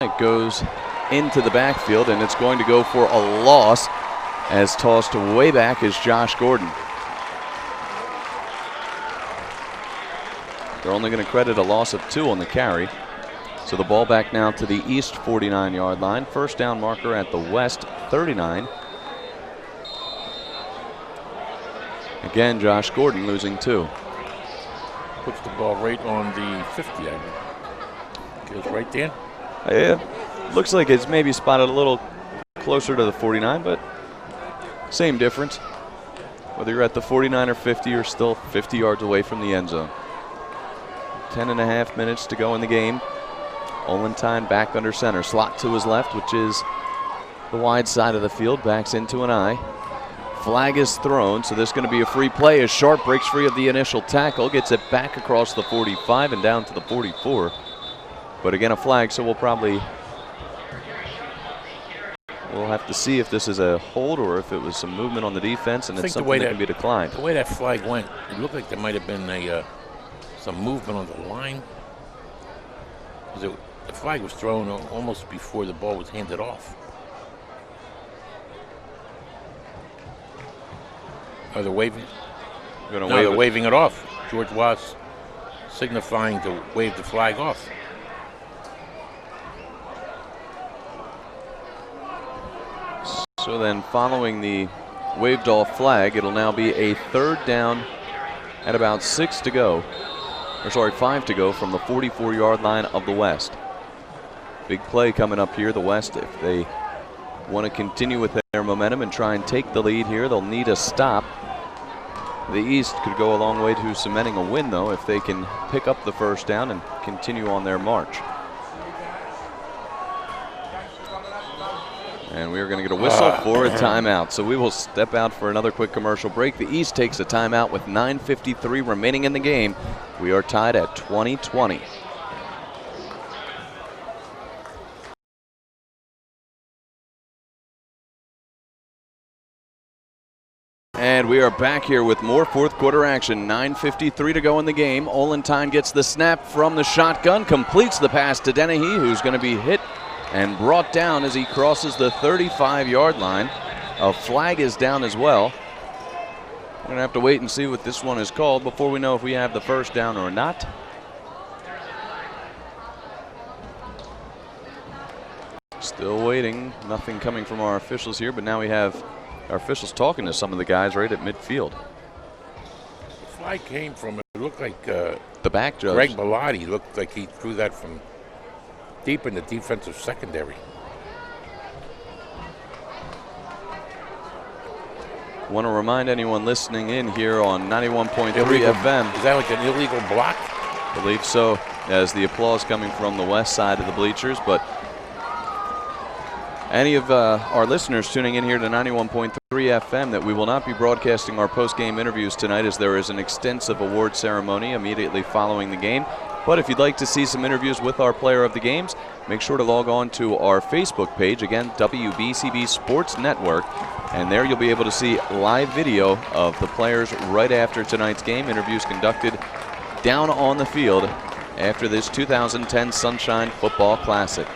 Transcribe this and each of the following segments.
It goes into the backfield, and it's going to go for a loss as tossed way back is Josh Gordon. They're only going to credit a loss of 2 on the carry. So the ball back now to the east 49-yard line. First down marker at the west 39. Again, Josh Gordon losing 2. Puts the ball right on the 50, I mean. Goes right there. Yeah, looks like it's maybe spotted a little closer to the 49, but same difference. Whether you're at the 49 or 50, you're still 50 yards away from the end zone. 10.5 minutes to go in the game. Ollentine back under center. Slot to his left, which is the wide side of the field. Backs into an I. Flag is thrown, so there's going to be a free play as Sharp breaks free of the initial tackle. Gets it back across the 45 and down to the 44. But again, a flag, so we'll have to see if this is a hold or if it was some movement on the defense and it's something that can be declined. The way that flag went, it looked like there might have been some movement on the line. The flag was thrown almost before the ball was handed off. Are they waving? They're waving it off. George Watts signifying to wave the flag off. So then following the waved off flag, it'll now be a third down at about 5 to go from the 44-yard line of the West. Big play coming up here, the West. If they want to continue with their momentum and try and take the lead here, they'll need a stop. The East could go a long way to cementing a win, though, if they can pick up the first down and continue on their march. And we are going to get a whistle for a timeout. So we will step out for another quick commercial break. The East takes a timeout with 9:53 remaining in the game. We are tied at 20-20. And we are back here with more fourth quarter action. 9:53 to go in the game. Ollentine gets the snap from the shotgun, completes the pass to Dennehy, who's going to be hit and brought down as he crosses the 35-yard line. A flag is down as well. We're going to have to wait and see what this one is called before we know if we have the first down or not. Still waiting. Nothing coming from our officials here, but now we have our officials talking to some of the guys right at midfield. The flag came from, it looked like the back judge. Greg Bellotti looked like he threw that from deep in the defensive secondary. Want to remind anyone listening in here on 91.3 FM. Is that like an illegal block? I believe so, as the applause coming from the west side of the bleachers. But any of our listeners tuning in here to 91.3 FM, that we will not be broadcasting our post-game interviews tonight, as there is an extensive award ceremony immediately following the game. But if you'd like to see some interviews with our player of the games, make sure to log on to our Facebook page, again, WBCB Sports Network, and there you'll be able to see live video of the players right after tonight's game, interviews conducted down on the field after this 2010 Sunshine Football Classic.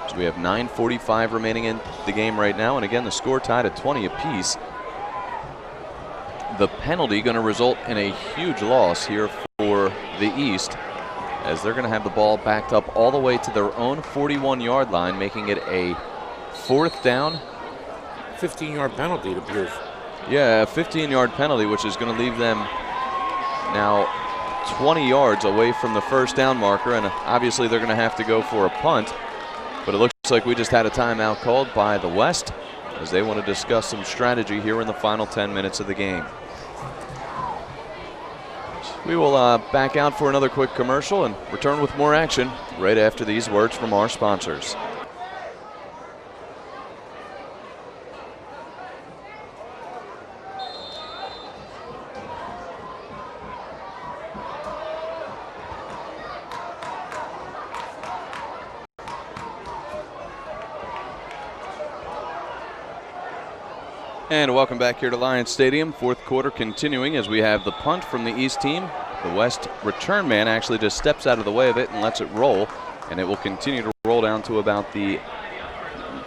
So we have 9:45 remaining in the game right now, and again, the score tied at 20 apiece. The penalty going to result in a huge loss here for the East, as they're going to have the ball backed up all the way to their own 41-yard line, making it a fourth down. 15-yard penalty, it appears. Yeah, a 15-yard penalty, which is going to leave them now 20 yards away from the first down marker, and obviously they're going to have to go for a punt. But it looks like we just had a timeout called by the West, as they want to discuss some strategy here in the final 10 minutes of the game. We will back out for another quick commercial and return with more action right after these words from our sponsors. And welcome back here to Lions Stadium. Fourth quarter continuing as we have the punt from the East team. The West return man actually just steps out of the way of it and lets it roll, and it will continue to roll roll down to about the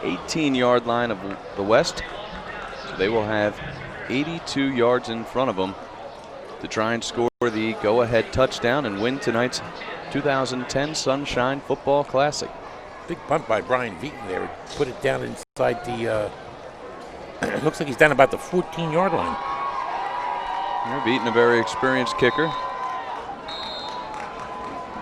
18-yard line of the West. So they will have 82 yards in front of them to try and score the go-ahead touchdown and win tonight's 2010 Sunshine Football Classic. Big punt by Brian Veaton there. Put it down inside the, it looks like he's down about the 14-yard line. They're beating a very experienced kicker.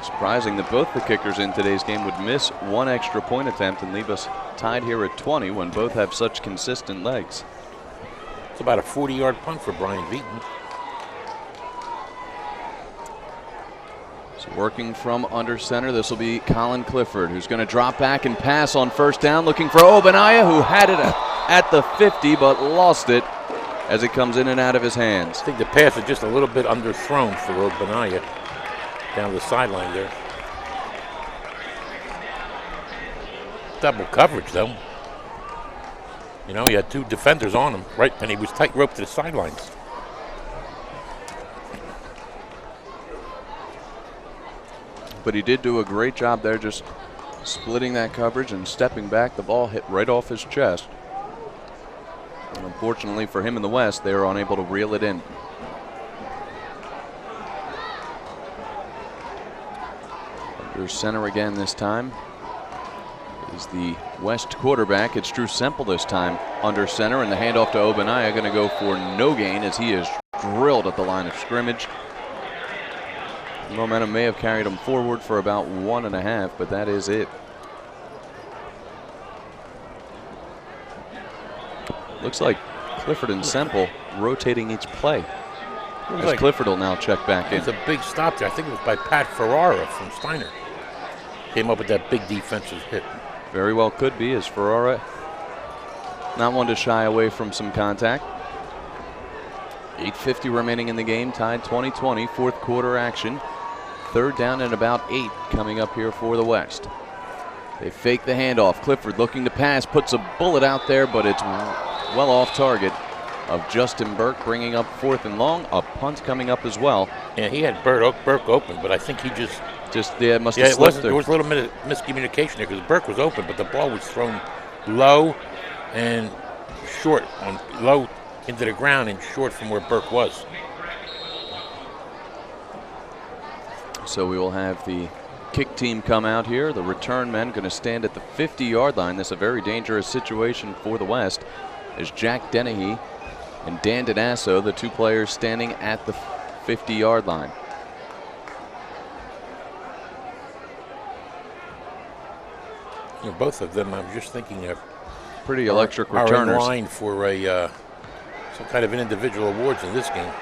Surprising that both the kickers in today's game would miss one extra point attempt and leave us tied here at 20 when both have such consistent legs. It's about a 40-yard punt for Brian Veaton. So working from under center, this will be Colin Clifford, who's going to drop back and pass on first down, looking for Obanaya, who had it at the 50 but lost it as it comes in and out of his hands. I think the pass is just a little bit underthrown for Obanaya down the sideline there. Double coverage, though. You know, he had two defenders on him, right, and he was tight rope to the sidelines. But he did do a great job there, just splitting that coverage and stepping back. The ball hit right off his chest. And unfortunately for him in the West, they were unable to reel it in. Under center again this time is the West quarterback. It's Drew Semple this time under center, and the handoff to Obanaya going to go for no gain as he is drilled at the line of scrimmage. The momentum may have carried him forward for about 1.5, but that is it. Looks like Clifford and Semple rotating each play. As like Clifford will now check back in. It's a big stop there. I think it was by Pat Ferrara from Steiner. Came up with that big defensive hit. Very well could be, as Ferrara not one to shy away from some contact. 8:50 remaining in the game, tied 20-20, fourth quarter action. Third down and about 8 coming up here for the West. They fake the handoff. Clifford looking to pass, puts a bullet out there, but it's well off target of Justin Burke, bringing up 4th and long. A punt coming up as well. Yeah, he had Burke open, but I think he just must have slipped there was a little bit of miscommunication there because Burke was open, but the ball was thrown low and short, low into the ground and short from where Burke was. So we will have the kick team come out here. The return men going to stand at the 50-yard line. This is a very dangerous situation for the West, as Jack Dennehy and Dan Donasso, the two players standing at the 50-yard line. You know, both of them, I'm just thinking of pretty electric are returners. in line for some kind of an individual awards in this game.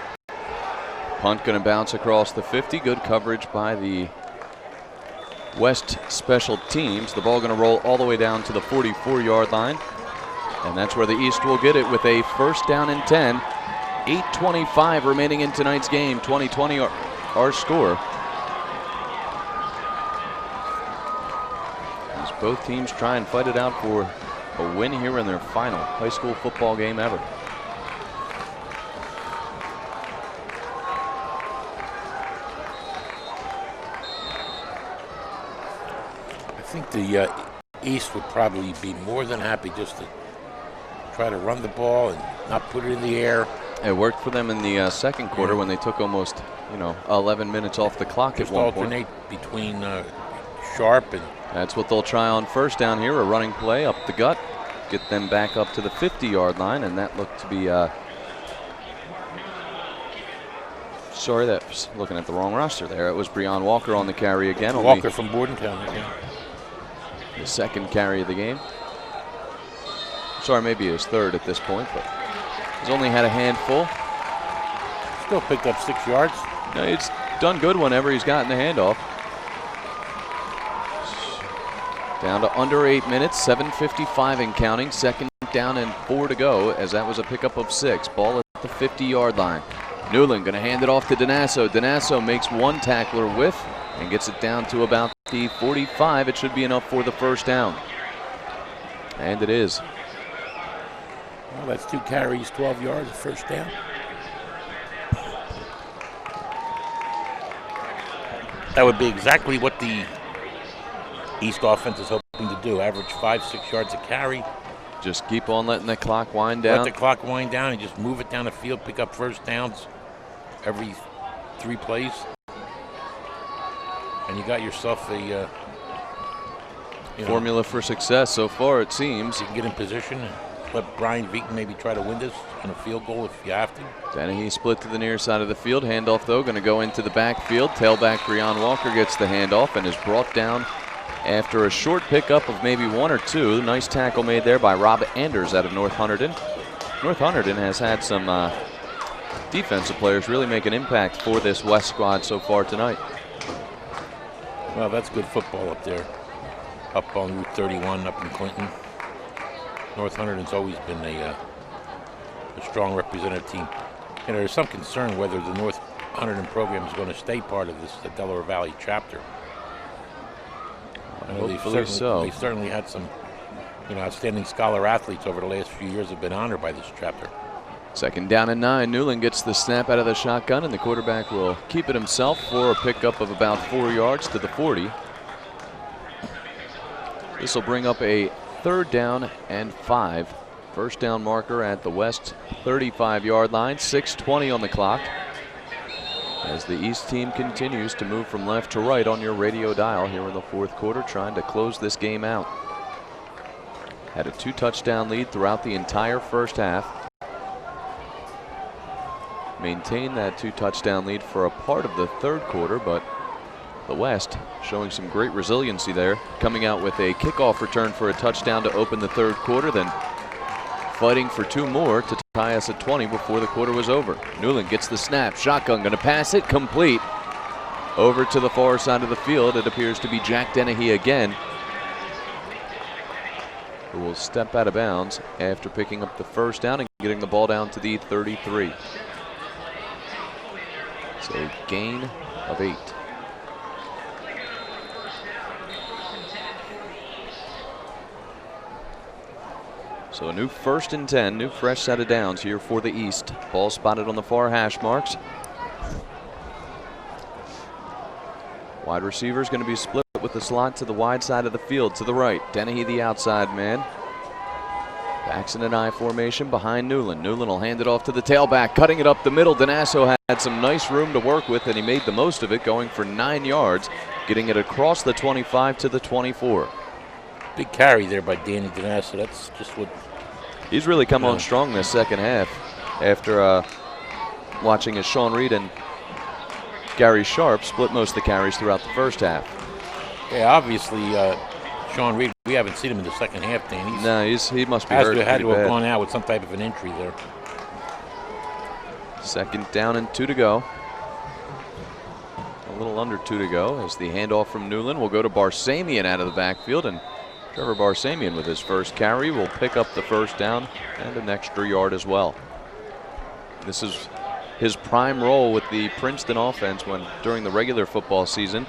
Punt going to bounce across the 50. Good coverage by the West special teams. The ball going to roll all the way down to the 44-yard line. And that's where the East will get it with a first down and 10. 8:25 remaining in tonight's game. 20-20 our score. As both teams try and fight it out for a win here in their final high school football game ever. I think the East would probably be more than happy just to try to run the ball and not put it in the air. It worked for them in the second quarter when they took almost, 11 minutes off the clock just at one point. alternate between Sharp and. That's what they'll try on first down here, a running play up the gut, get them back up to the 50-yard line, and that looked to be. Sorry, that was looking at the wrong roster there. It was Breon Walker on the carry again. Walker from Bordentown again. The second carry of the game. Sorry, maybe his third at this point, but he's only had a handful. Still picked up 6 yards. No, he's done good whenever he's gotten the handoff. Down to under 8 minutes, 7:55 and counting. Second down and 4 to go, as that was a pickup of 6. Ball at the 50-yard line. Newland going to hand it off to Donasso. Donasso makes one tackler whiff and gets it down to about the 45. It should be enough for the first down. And it is. Well, that's 2 carries, 12 yards, first down. That would be exactly what the East offense is hoping to do. Average 5-6 yards a carry. Just keep on letting the clock wind down. Let the clock wind down and just move it down the field, pick up first downs every 3 plays. And you got yourself a formula for success so far, it seems. You can get in position and let Brian Veaton maybe try to win this in a field goal if you have to. Dennehy split to the near side of the field. Handoff, though, going to go into the backfield. Tailback Breon Walker gets the handoff and is brought down after a short pickup of maybe 1 or 2. Nice tackle made there by Rob Anders out of North Hunterdon. North Hunterdon has had some defensive players really make an impact for this West squad so far tonight. Well, that's good football up there. Up on Route 31, up in Clinton. North Hunterdon's always been a strong representative team. And there's some concern whether the North Hunterdon program is going to stay part of this, the Delaware Valley chapter. Hopefully so. They certainly had some, outstanding scholar athletes over the last few years have been honored by this chapter. 2nd down and 9. Newland gets the snap out of the shotgun, and the quarterback will keep it himself for a pickup of about 4 yards to the 40. This will bring up a 3rd down and 5. First down marker at the West 35-yard line. 6:20 on the clock as the East team continues to move from left to right on your radio dial here in the 4th quarter, trying to close this game out. Had a 2-touchdown lead throughout the entire first half. Maintained that 2-touchdown lead for a part of the 3rd quarter, but the West showing some great resiliency there, coming out with a kickoff return for a touchdown to open the 3rd quarter, then fighting for 2 more to tie us at 20 before the quarter was over. Newland gets the snap, shotgun, going to pass it, complete. Over to the far side of the field, it appears to be Jack Dennehy again, who will step out of bounds after picking up the first down and getting the ball down to the 33. It's a gain of 8. So a new 1st and 10, new fresh set of downs here for the East. Ball spotted on the far hash marks. Wide receiver's going to be split with the slot to the wide side of the field to the right. Dennehy the outside man. Backs in an I formation behind Newland. Newland will hand it off to the tailback, cutting it up the middle. Donasso had some nice room to work with, and he made the most of it, going for 9 yards, getting it across the 25 to the 24. Big carry there by Danny Donasso. That's just what... He's really come on strong this second half after watching as Sean Reed and Gary Sharp split most of the carries throughout the first half. Yeah, obviously, Sean Reed, we haven't seen him in the second half, Dan. He must be hurt. Had to have gone out with some type of an injury there. 2nd down and 2 to go. A little under 2 to go as the handoff from Newland will go to Barsamian out of the backfield, and Trevor Barsamian with his first carry will pick up the first down and an extra yard as well. This is his prime role with the Princeton offense during the regular football season.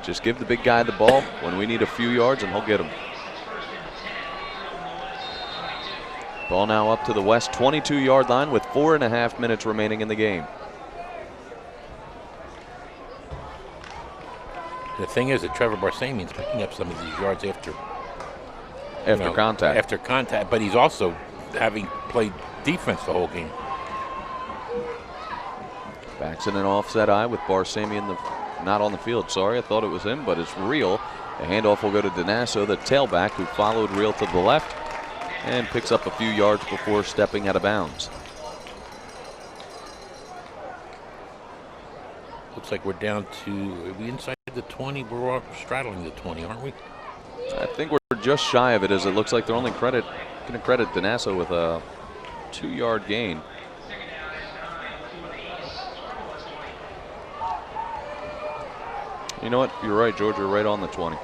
Just give the big guy the ball when we need a few yards and he'll get them. Ball now up to the West 22-yard line with 4.5 minutes remaining in the game. The thing is that Trevor Barsamian's picking up some of these yards after contact. After contact, but he's also having played defense the whole game. Backs in an offset eye with Barsamian not on the field. Sorry, I thought it was him, but it's Reel. The handoff will go to Donasso, the tailback, who followed Reel to the left and picks up a few yards before stepping out of bounds. Looks like we're down to, are we inside the 20? We're straddling the 20, aren't we? I think we're just shy of it, as it looks like they're only going to credit Donasso with a 2-yard gain. You know what? You're right, George. You're right on the 20.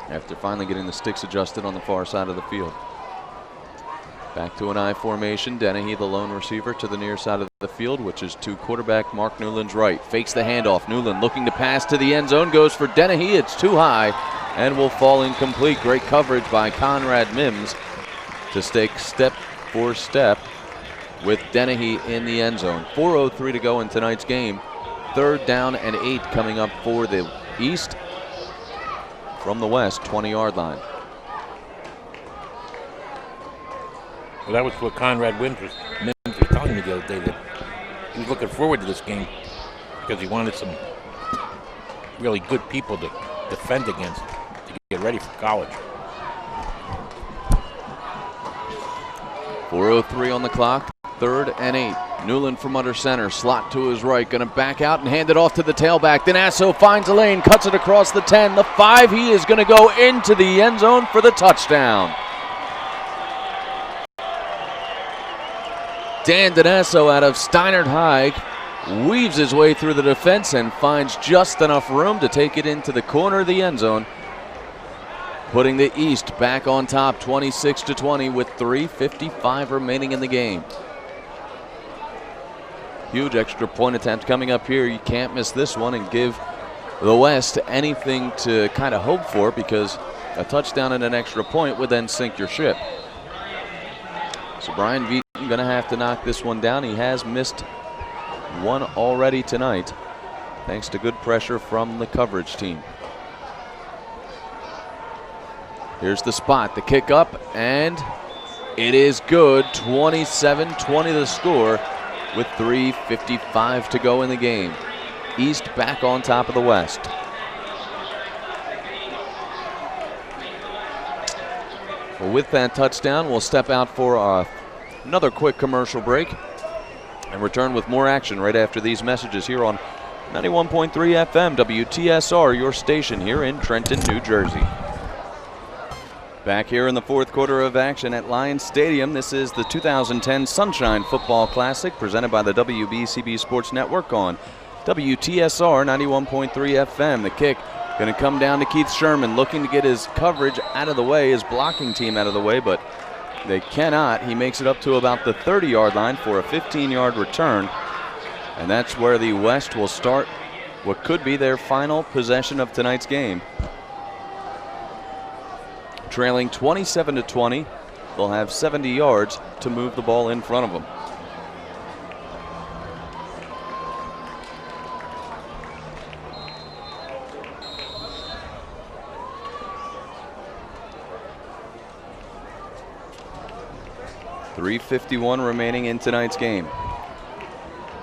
After finally getting the sticks adjusted on the far side of the field. Back to an I formation. Dennehy, the lone receiver, to the near side of the field, which is to quarterback Mark Newland's right. Fakes the handoff. Newland looking to pass to the end zone. Goes for Dennehy. It's too high and will fall incomplete. Great coverage by Conrad Mims to stay step for step with Dennehy in the end zone. 4:03 to go in tonight's game. 3rd down and 8 coming up for the East. from the West 20-yard line. Well, that was what Conrad Mims was telling me the other day, that he was looking forward to this game because he wanted some really good people to defend against to get ready for college. 4:03 on the clock, 3rd and 8. Newland from under center, slot to his right, going to back out and hand it off to the tailback. Dinasso finds a lane, cuts it across the 10, the 5. He is going to go into the end zone for the touchdown. Dan Dinasso out of Steinert High weaves his way through the defense and finds just enough room to take it into the corner of the end zone, putting the East back on top 26-20 with 3:55 remaining in the game. Huge extra point attempt coming up here. You can't miss this one and give the West anything to kind of hope for, because a touchdown and an extra point would then sink your ship. So Brian Veaton going to have to knock this one down. He has missed one already tonight, thanks to good pressure from the coverage team. Here's the spot, the kick up, and it is good. 27-20 the score with 3:55 to go in the game. East back on top of the West. Well, with that touchdown, we'll step out for another quick commercial break and return with more action right after these messages here on 91.3 FM WTSR, your station here in Trenton, New Jersey. Back here in the fourth quarter of action at Lions Stadium. This is the 2010 Sunshine Football Classic presented by the WBCB Sports Network on WTSR 91.3 FM. The kick going to come down to Keith Sherman, looking to get his coverage out of the way, his blocking team out of the way, but they cannot. He makes it up to about the 30-yard line for a 15-yard return, and that's where the West will start what could be their final possession of tonight's game. Trailing 27-20, they'll have 70 yards to move the ball in front of them. .351 remaining in tonight's game.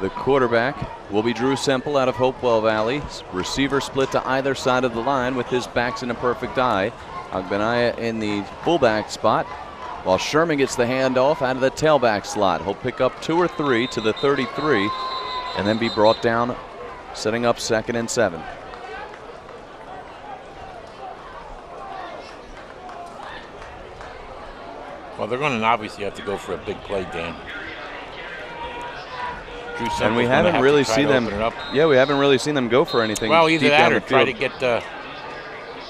The quarterback will be Drew Semple out of Hopewell Valley. Receiver split to either side of the line with his backs in a perfect eye. Agbenaya in the fullback spot, while Sherman gets the handoff out of the tailback slot. He'll pick up 2 or 3 to the 33 and then be brought down, setting up 2nd and 7. Well, they're going to obviously have to go for a big play, Dan. And we haven't really seen them. Yeah, we haven't really seen them go for anything. Well, either deep that down or the try field. to get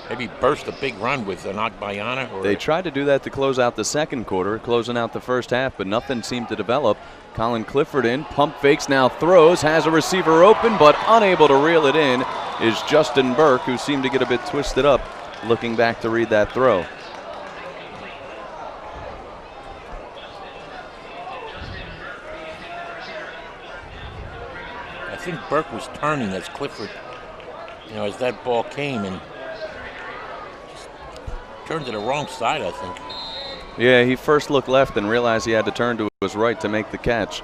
maybe burst a big run with an Agbayana. They tried to do that to close out the second quarter, closing out the first half, but nothing seemed to develop. Colin Clifford in, pump fakes, now throws, has a receiver open, but unable to reel it in is Justin Burke, who seemed to get a bit twisted up looking back to read that throw. I think Burke was turning as Clifford, as that ball came, and just turned to the wrong side, I think. Yeah, he first looked left and realized he had to turn to his right to make the catch.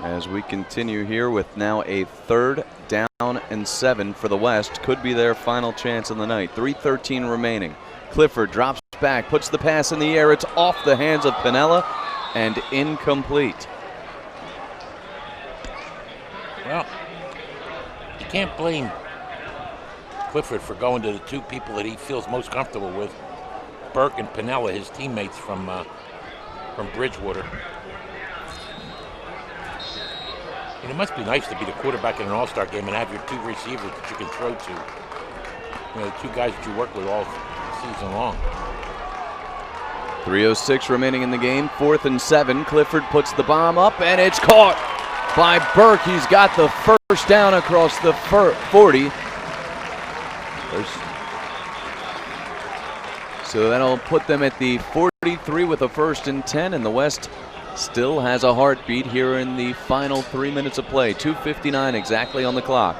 As we continue here with now a 3rd down and 7 for the West. Could be their final chance of the night. 3:13 remaining. Clifford drops back, puts the pass in the air. It's off the hands of Pinella and incomplete. Well, you can't blame Clifford for going to the two people that he feels most comfortable with, Burke and Pinella, his teammates from Bridgewater. And it must be nice to be the quarterback in an all-star game and have your two receivers that you can throw to. The two guys that you work with all season long. 3:06 remaining in the game. 4th and 7. Clifford puts the bomb up, and it's caught by Burke. He's got the first down across the 40. So that'll put them at the 43 with a 1st and 10, and the West still has a heartbeat here in the final 3 minutes of play. 2:59 exactly on the clock.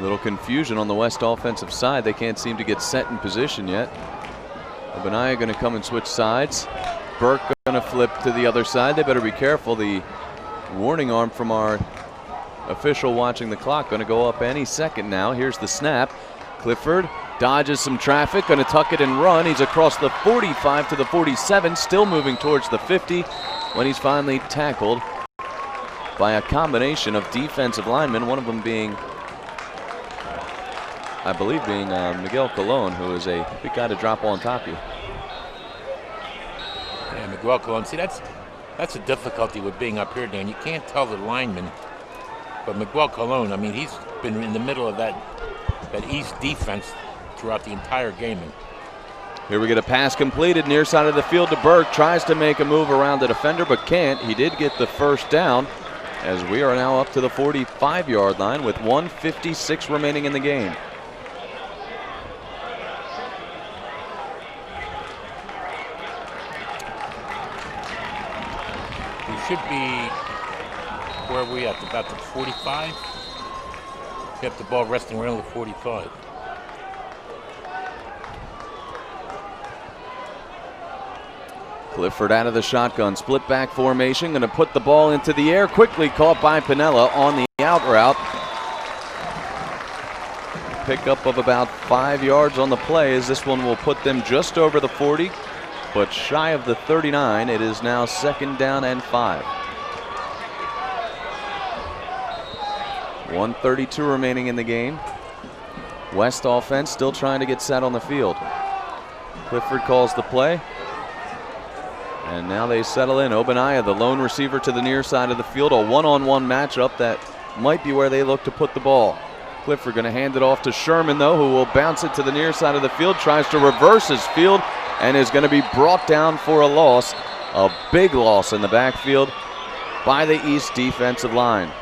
A little confusion on the West offensive side. They can't seem to get set in position yet. Ogbonnaya going to come and switch sides. Burke going to flip to the other side. They better be careful. The warning arm from our official watching the clock going to go up any second now. Here's the snap. Clifford dodges some traffic, going to tuck it and run. He's across the 45 to the 47, still moving towards the 50 when he's finally tackled by a combination of defensive linemen, one of them being, I believe, Miguel Colon, who is a big guy to drop on top of you. Yeah, Miguel Colon. See, that's a difficulty with being up here, Dan. You can't tell the lineman, but Miguel Colon, I mean, he's been in the middle of that East defense throughout the entire game. Here we get a pass completed near side of the field to Burke. Tries to make a move around the defender, but can't. He did get the first down, as we are now up to the 45-yard line with 1:56 remaining in the game. We should be, where are we at, about the 45? Kept the ball resting around the 45. Clifford out of the shotgun, split back formation, going to put the ball into the air, quickly caught by Piniella on the out route. Pickup of about 5 yards on the play, as this one will put them just over the 40, but shy of the 39. It is now 2nd down and 5. 1:32 remaining in the game. West offense still trying to get set on the field. Clifford calls the play. And now they settle in. Ogbonnaya, the lone receiver, to the near side of the field. A one-on-one matchup that might be where they look to put the ball. Clifford going to hand it off to Sherman, though, who will bounce it to the near side of the field. Tries to reverse his field and is going to be brought down for a loss. A big loss in the backfield by the East defensive line.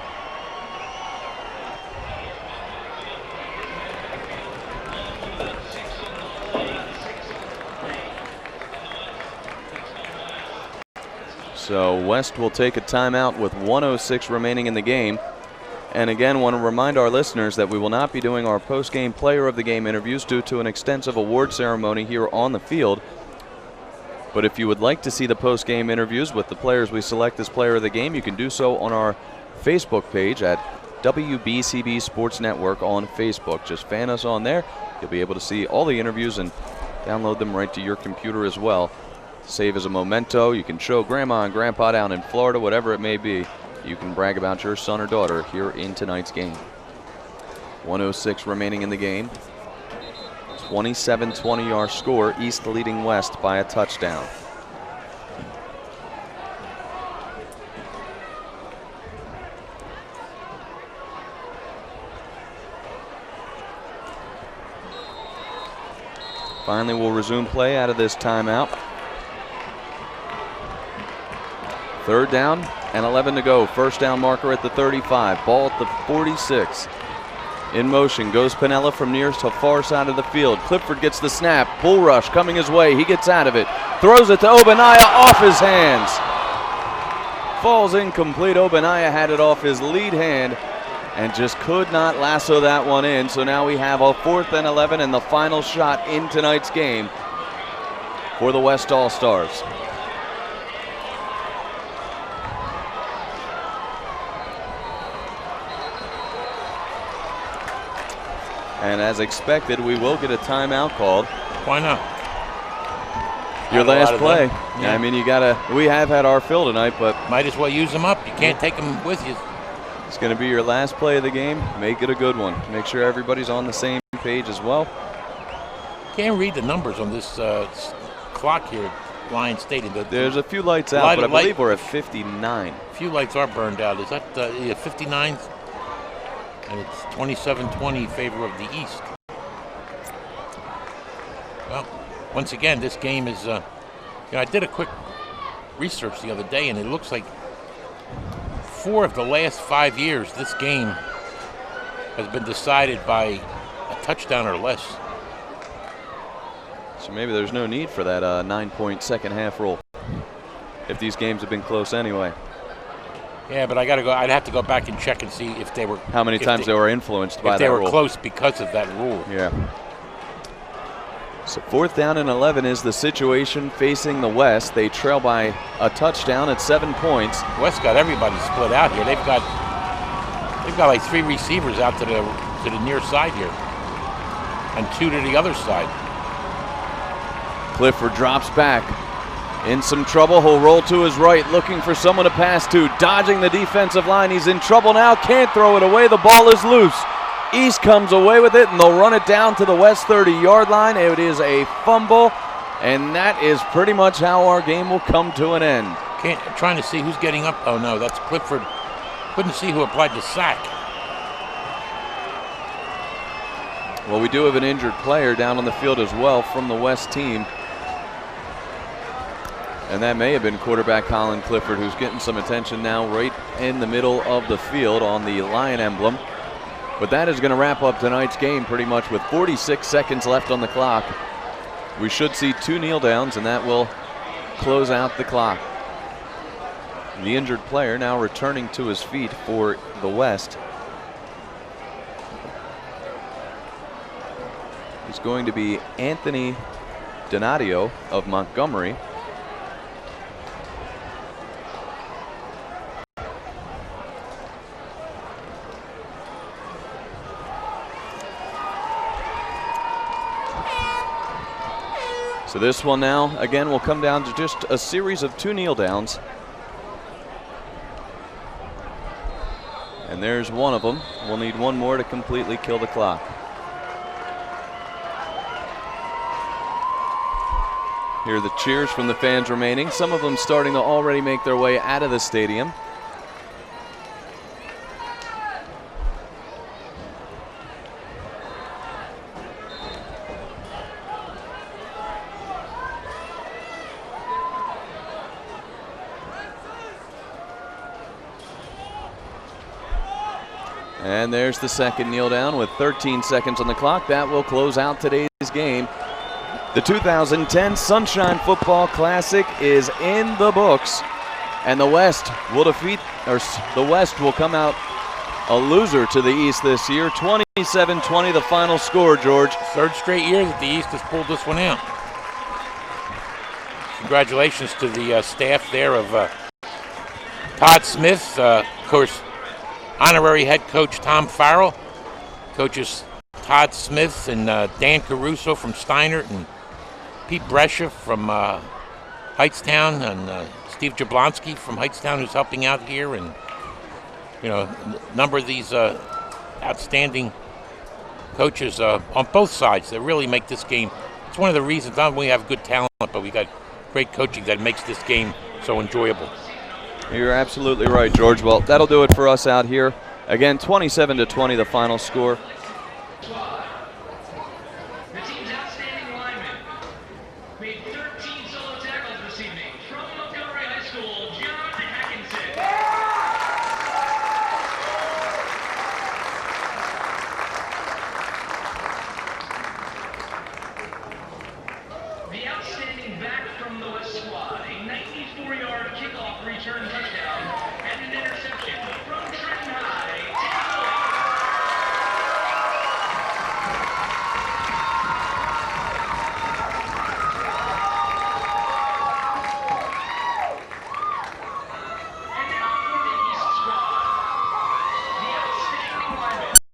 So West will take a timeout with 1:06 remaining in the game. And again, want to remind our listeners that we will not be doing our post-game player of the game interviews due to an extensive award ceremony here on the field. But if you would like to see the post-game interviews with the players we select as player of the game, you can do so on our Facebook page at WBCB Sports Network on Facebook. Just fan us on there. You'll be able to see all the interviews and download them right to your computer as well. Save as a memento. You can show grandma and grandpa down in Florida, whatever it may be. You can brag about your son or daughter here in tonight's game. 1:06 remaining in the game. 27-20 our score. East leading West by a touchdown. Finally, we'll resume play out of this timeout. 3rd down and 11 to go. First down marker at the 35. Ball at the 46. In motion goes Piniella from near to far side of the field. Clifford gets the snap. Bull rush coming his way. He gets out of it. Throws it to Ogbonnaya off his hands. Falls incomplete. Ogbonnaya had it off his lead hand and just could not lasso that one in. So now we have a 4th and 11 and the final shot in tonight's game for the West All-Stars. And as expected, we will get a timeout called. Why not? Your last play. Yeah. I mean, we have had our fill tonight, but might as well use them up. You can't take them with you. It's going to be your last play of the game. Make it a good one. Make sure everybody's on the same page as well. Can't read the numbers on this clock here at Lions Stadium. There's a few lights out, but I believe we're at 59. A few lights are burned out. Is that 59? And it's 27-20 in favor of the East. Well, once again, this game is, I did a quick research the other day, and it looks like 4 of the last 5 years, this game has been decided by a touchdown or less. So maybe there's no need for that 9-point second half rule if these games have been close anyway. Yeah, but I'd have to go back and check and see if they were. How many times they were influenced by that rule. If they rule. were close because of that rule. Yeah. So 4th down and 11 is the situation facing the West. They trail by a touchdown at 7 points. West got everybody split out here. They've got like 3 receivers out to the near side here, and 2 to the other side. Clifford drops back. In some trouble, he'll roll to his right, looking for someone to pass to, dodging the defensive line. He's in trouble now, can't throw it away. The ball is loose. East comes away with it, and they'll run it down to the West 30-yard line. It is a fumble, and that is pretty much how our game will come to an end. Trying to see who's getting up. Oh, no, that's Clifford. Couldn't see who applied the sack. Well, we do have an injured player down on the field as well from the West team. And that may have been quarterback Colin Clifford, who's getting some attention now right in the middle of the field on the Lion emblem. But that is going to wrap up tonight's game pretty much with 46 seconds left on the clock. We should see 2 kneel downs, and that will close out the clock. The injured player now returning to his feet for the West is going to be Anthony Donadio of Montgomery. So this one now, again, will come down to just a series of 2 kneel downs. And there's one of them. We'll need one more to completely kill the clock. Here are the cheers from the fans remaining. Some of them starting to already make their way out of the stadium. And there's the second kneel down with 13 seconds on the clock. That will close out today's game. The 2010 Sunshine Football Classic is in the books, and the West will come out a loser to the East this year. 27-20 the final score, George. 3rd straight year that the East has pulled this one out. Congratulations to the staff there of Todd Smith, of course, honorary head coach Tom Farrell, coaches Todd Smith and Dan Caruso from Steinert, and Pete Brescia from Hightstown, and Steve Jablonski from Hightstown, who's helping out here, and a number of these outstanding coaches on both sides that really make this game. It's one of the reasons not only we have good talent, but we got great coaching that makes this game so enjoyable. You're absolutely right, George. Well, that'll do it for us out here. Again, 27-20 the final score.